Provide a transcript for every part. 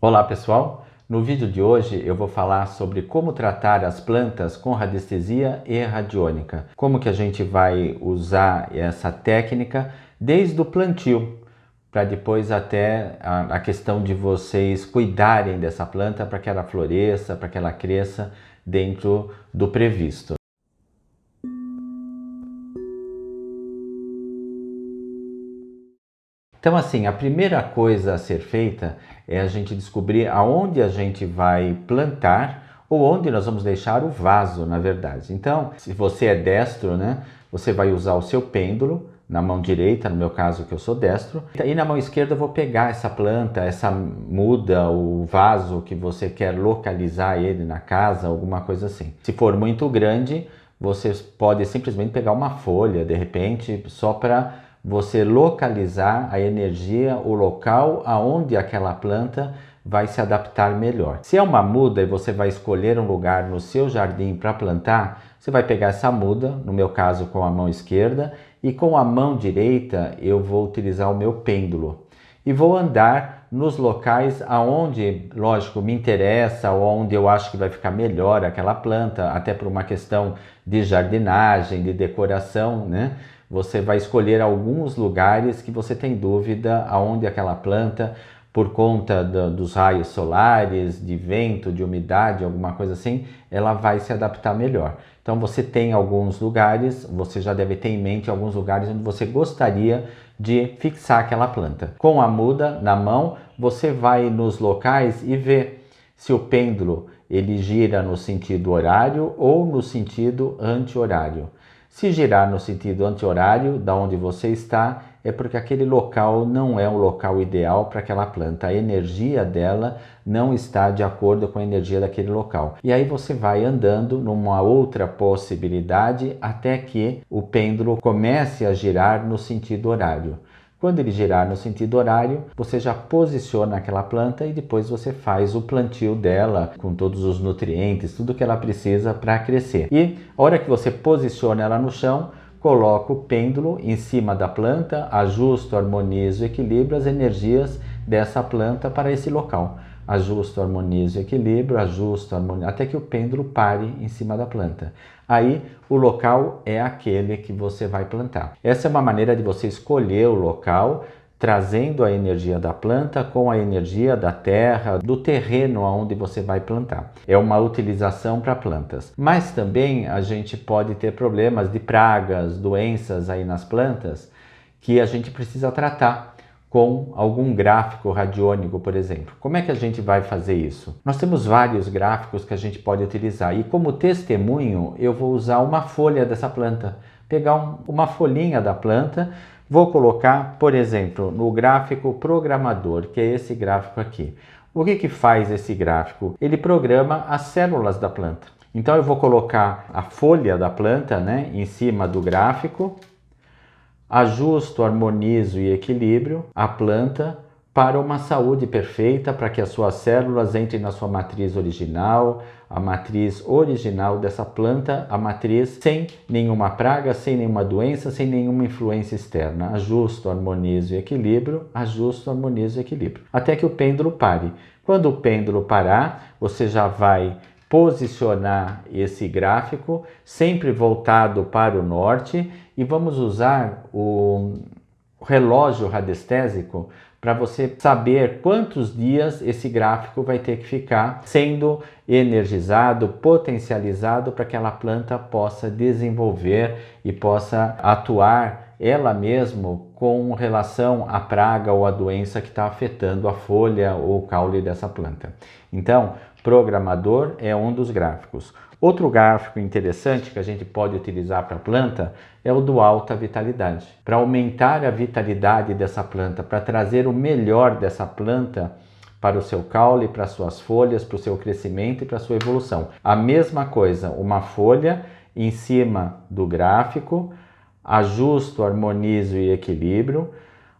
Olá pessoal, no vídeo de hoje eu vou falar sobre como tratar as plantas com radiestesia e radiônica. Como que a gente vai usar essa técnica desde o plantio, para depois até a questão de vocês cuidarem dessa planta para que ela floresça, para que ela cresça dentro do previsto. Então assim, a primeira coisa a ser feita é a gente descobrir aonde a gente vai plantar ou onde nós vamos deixar o vaso, na verdade. Então, se você é destro, né, você vai usar o seu pêndulo na mão direita, no meu caso que eu sou destro, e na mão esquerda eu vou pegar essa planta, essa muda, o vaso que você quer localizar ele na casa, alguma coisa assim. Se for muito grande, você pode simplesmente pegar uma folha, de repente, só para você localizar a energia, o local aonde aquela planta vai se adaptar melhor. Se é uma muda e você vai escolher um lugar no seu jardim para plantar, você vai pegar essa muda, no meu caso com a mão esquerda, e com a mão direita eu vou utilizar o meu pêndulo. E vou andar nos locais aonde, lógico, me interessa, ou onde eu acho que vai ficar melhor aquela planta, até por uma questão de jardinagem, de decoração, né? Você vai escolher alguns lugares que você tem dúvida aonde aquela planta, por conta dos raios solares, de vento, de umidade, alguma coisa assim, ela vai se adaptar melhor. Então você tem alguns lugares, você já deve ter em mente alguns lugares onde você gostaria de fixar aquela planta. Com a muda na mão, você vai nos locais e vê se o pêndulo ele gira no sentido horário ou no sentido anti-horário. Se girar no sentido anti-horário, da onde você está, é porque aquele local não é um local ideal para aquela planta. A energia dela não está de acordo com a energia daquele local. E aí você vai andando numa outra possibilidade até que o pêndulo comece a girar no sentido horário. Quando ele girar no sentido horário, você já posiciona aquela planta e depois você faz o plantio dela com todos os nutrientes, tudo que ela precisa para crescer. E a hora que você posiciona ela no chão, coloca o pêndulo em cima da planta, ajusta, harmoniza e equilibra as energias dessa planta para esse local. Ajusta, harmoniza, equilíbrio, ajusta, harmoniza, até que o pêndulo pare em cima da planta. Aí o local é aquele que você vai plantar. Essa é uma maneira de você escolher o local, trazendo a energia da planta com a energia da terra, do terreno onde você vai plantar. É uma utilização para plantas. Mas também a gente pode ter problemas de pragas, doenças aí nas plantas que a gente precisa tratar com algum gráfico radiônico, por exemplo. Como é que a gente vai fazer isso? Nós temos vários gráficos que a gente pode utilizar e como testemunho eu vou usar uma folha dessa planta. Pegar uma folhinha da planta, vou colocar, por exemplo, no gráfico programador, que é esse gráfico aqui. O que faz esse gráfico? Ele programa as células da planta. Então eu vou colocar a folha da planta, né, em cima do gráfico, ajusto, harmonizo e equilíbrio a planta para uma saúde perfeita, para que as suas células entrem na sua matriz original, a matriz original dessa planta, a matriz sem nenhuma praga, sem nenhuma doença, sem nenhuma influência externa. Ajusto, harmonizo e equilíbrio, ajusto, harmonizo e equilíbrio, até que o pêndulo pare. Quando o pêndulo parar, você já vai posicionar esse gráfico sempre voltado para o norte e vamos usar o relógio radiestésico para você saber quantos dias esse gráfico vai ter que ficar sendo energizado, potencializado para que aquela planta possa desenvolver e possa atuar ela mesma com relação à praga ou à doença que está afetando a folha ou o caule dessa planta. Então, programador é um dos gráficos. Outro gráfico interessante que a gente pode utilizar para a planta é o do alta vitalidade. Para aumentar a vitalidade dessa planta, para trazer o melhor dessa planta para o seu caule, para as suas folhas, para o seu crescimento e para a sua evolução. A mesma coisa, uma folha em cima do gráfico, ajusto, harmonizo e equilíbrio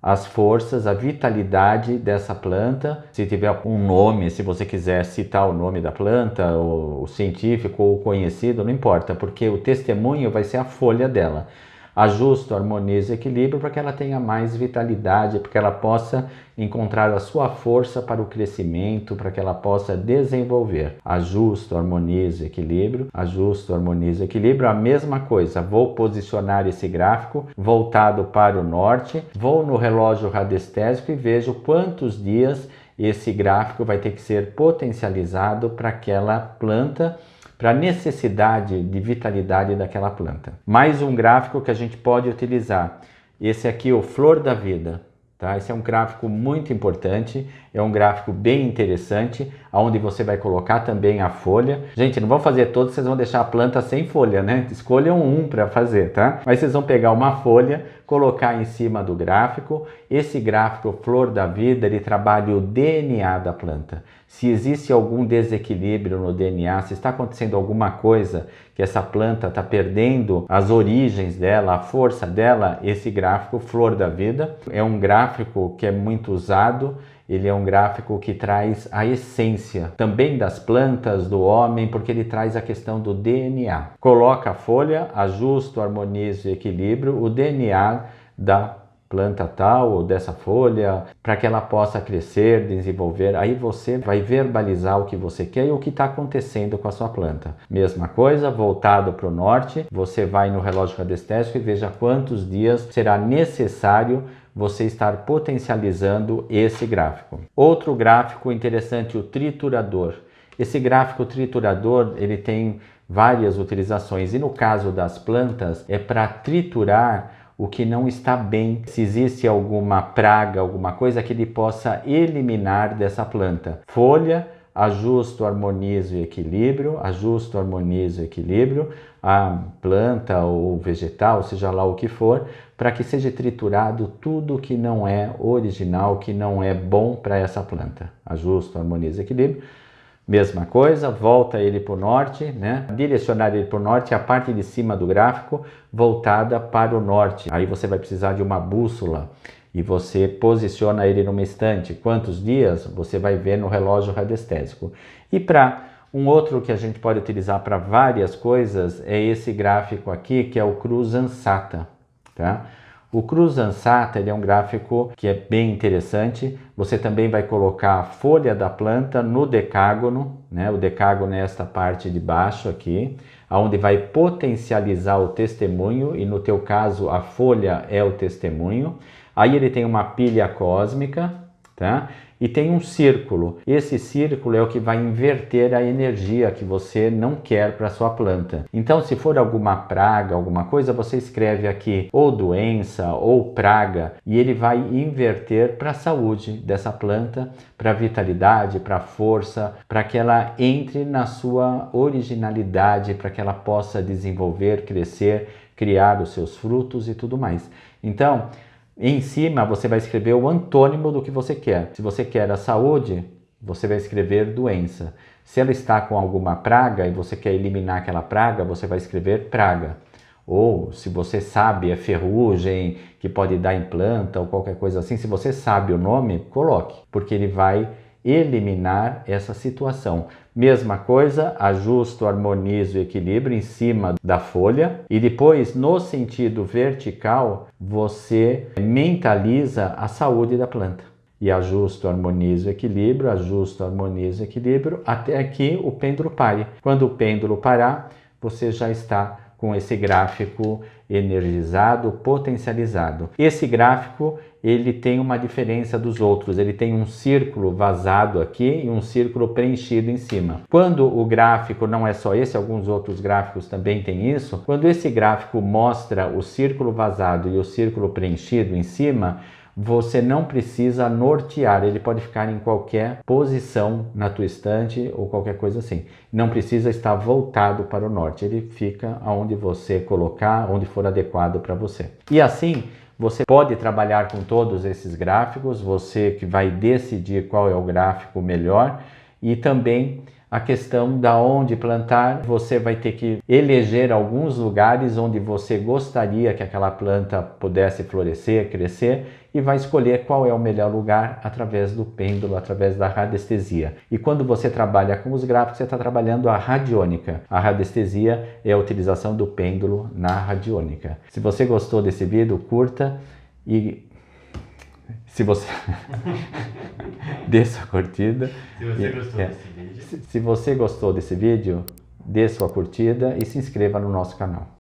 as forças, a vitalidade dessa planta. Se tiver um nome, se você quiser citar o nome da planta, o científico ou conhecido, não importa, porque o testemunho vai ser a folha dela. Ajusto, harmonizo, equilíbrio para que ela tenha mais vitalidade, para que ela possa encontrar a sua força para o crescimento, para que ela possa desenvolver. Ajusto, harmonizo, equilíbrio. Ajusto, harmonizo, equilíbrio. A mesma coisa. Vou posicionar esse gráfico voltado para o norte. Vou no relógio radiestésico e vejo quantos dias esse gráfico vai ter que ser potencializado para aquela planta, para a necessidade de vitalidade daquela planta. Mais um gráfico que a gente pode utilizar. Esse aqui, o Flor da Vida. Tá? Esse é um gráfico muito importante, é um gráfico bem interessante, onde você vai colocar também a folha. Gente, não vão fazer todos, vocês vão deixar a planta sem folha, né? Escolham um para fazer, tá? Mas vocês vão pegar uma folha, colocar em cima do gráfico. Esse gráfico Flor da Vida, ele trabalha o DNA da planta. Se existe algum desequilíbrio no DNA, se está acontecendo alguma coisa que essa planta está perdendo as origens dela, a força dela, esse gráfico Flor da Vida é um gráfico que é muito usado. Ele é um gráfico que traz a essência também das plantas, do homem, porque ele traz a questão do DNA. Coloca a folha, ajusto, harmonizo e equilíbrio, o DNA da planta tal ou dessa folha, para que ela possa crescer, desenvolver. Aí você vai verbalizar o que você quer e o que está acontecendo com a sua planta. Mesma coisa, voltado para o norte, você vai no relógio radiestésico e veja quantos dias será necessário você estar potencializando esse gráfico. Outro gráfico interessante, o triturador. Esse gráfico triturador, ele tem várias utilizações e no caso das plantas é para triturar o que não está bem, se existe alguma praga, alguma coisa que ele possa eliminar dessa planta. Folha, ajusto, harmonizo e equilíbrio, ajusto, harmonizo e equilíbrio, a planta ou vegetal, seja lá o que for, para que seja triturado tudo que não é original, que não é bom para essa planta. Ajusto, harmonizo e equilíbrio. Mesma coisa, volta ele para o norte, né? Direcionar ele para o norte, a parte de cima do gráfico voltada para o norte. Aí você vai precisar de uma bússola e você posiciona ele numa estante. Quantos dias? Você vai ver no relógio radiestésico. E para um outro que a gente pode utilizar para várias coisas é esse gráfico aqui, que é o Cruz Ansata, tá? O Cruz Ansata ele é um gráfico que é bem interessante. Você também vai colocar a folha da planta no decágono, né? O decágono é esta parte de baixo aqui, onde vai potencializar o testemunho, e no teu caso a folha é o testemunho. Aí ele tem uma pilha cósmica, tá? E tem um círculo. Esse círculo é o que vai inverter a energia que você não quer para sua planta. Então, se for alguma praga, alguma coisa, você escreve aqui ou doença ou praga e ele vai inverter para a saúde dessa planta, para a vitalidade, para a força, para que ela entre na sua originalidade, para que ela possa desenvolver, crescer, criar os seus frutos e tudo mais. Então, em cima você vai escrever o antônimo do que você quer. Se você quer a saúde, você vai escrever doença. Se ela está com alguma praga e você quer eliminar aquela praga, você vai escrever praga. Ou se você sabe, é ferrugem que pode dar em planta ou qualquer coisa assim, se você sabe o nome, coloque, porque ele vai eliminar essa situação. Mesma coisa, ajusto, harmonizo e equilíbrio em cima da folha e depois no sentido vertical você mentaliza a saúde da planta. E ajusto, harmonizo, equilíbrio, ajusto, harmonizo, equilíbrio, até aqui o pêndulo pare. Quando o pêndulo parar, você já está com esse gráfico energizado, potencializado. Esse gráfico, ele tem uma diferença dos outros. Ele tem um círculo vazado aqui e um círculo preenchido em cima. Quando o gráfico não é só esse, alguns outros gráficos também têm isso. Quando esse gráfico mostra o círculo vazado e o círculo preenchido em cima, você não precisa nortear, ele pode ficar em qualquer posição na tua estante ou qualquer coisa assim. Não precisa estar voltado para o norte, ele fica onde você colocar, onde for adequado para você. E assim, você pode trabalhar com todos esses gráficos, você que vai decidir qual é o gráfico melhor e também a questão da onde plantar. Você vai ter que eleger alguns lugares onde você gostaria que aquela planta pudesse florescer, crescer, e vai escolher qual é o melhor lugar através do pêndulo, através da radiestesia. E quando você trabalha com os gráficos, você está trabalhando a radiônica. A radiestesia é a utilização do pêndulo na radiônica. Se você gostou desse vídeo, curta e se você dê sua curtida. Se você gostou desse vídeo, dê sua curtida e se inscreva no nosso canal.